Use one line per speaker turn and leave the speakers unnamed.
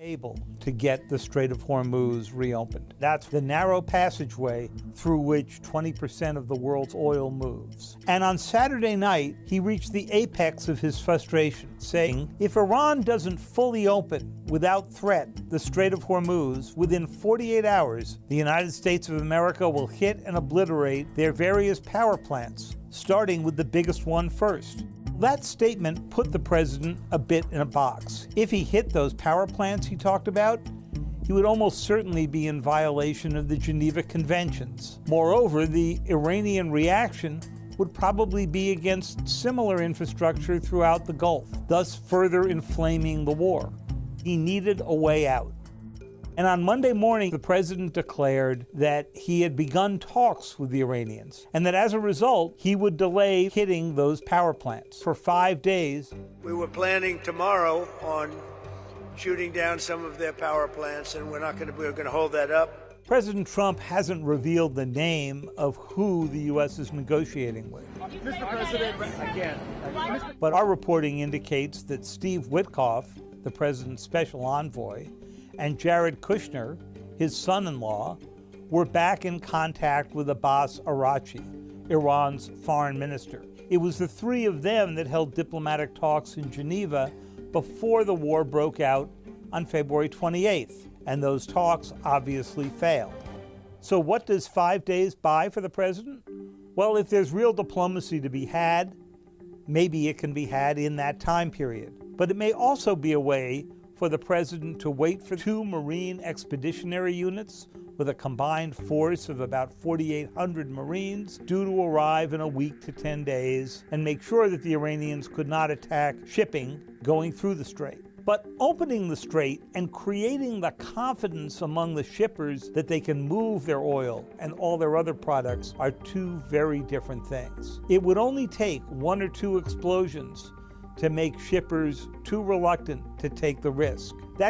able to get the Strait of Hormuz reopened. That's the narrow passageway through which 20% of the world's oil moves. And on Saturday night, he reached the apex of his frustration, saying, if Iran doesn't fully open without threat the Strait of Hormuz, within 48 hours, the United States of America will hit and obliterate their various power plants, starting with the biggest one first. That statement put the president a bit in a box. If he hit those power plants he talked about, he would almost certainly be in violation of the Geneva Conventions. Moreover, the Iranian reaction would probably be against similar infrastructure throughout the Gulf, thus further inflaming the war. He needed a way out. And on Monday morning, the president declared that he had begun talks with the Iranians, and that as a result, he would delay hitting those power plants for 5 days.
We were planning tomorrow on shooting down some of their power plants, and we're going to hold that up.
President Trump hasn't revealed the name of who the U.S. is negotiating with.
Mr. President, again.
But our reporting indicates that Steve Witkoff, the president's special envoy, and Jared Kushner, his son-in-law, were back in contact with Abbas Araghchi, Iran's foreign minister. It was the three of them that held diplomatic talks in Geneva before the war broke out on February 28th, and those talks obviously failed. So what does 5 days buy for the president? Well, if there's real diplomacy to be had, maybe it can be had in that time period. But it may also be a way for the president to wait for 2 Marine expeditionary units with a combined force of about 4,800 Marines due to arrive in a week to 10 days and make sure that the Iranians could not attack shipping going through the strait. But opening the strait and creating the confidence among the shippers that they can move their oil and all their other products are 2 very different things. It would only take 1 or 2 explosions to make shippers too reluctant to take the risk. That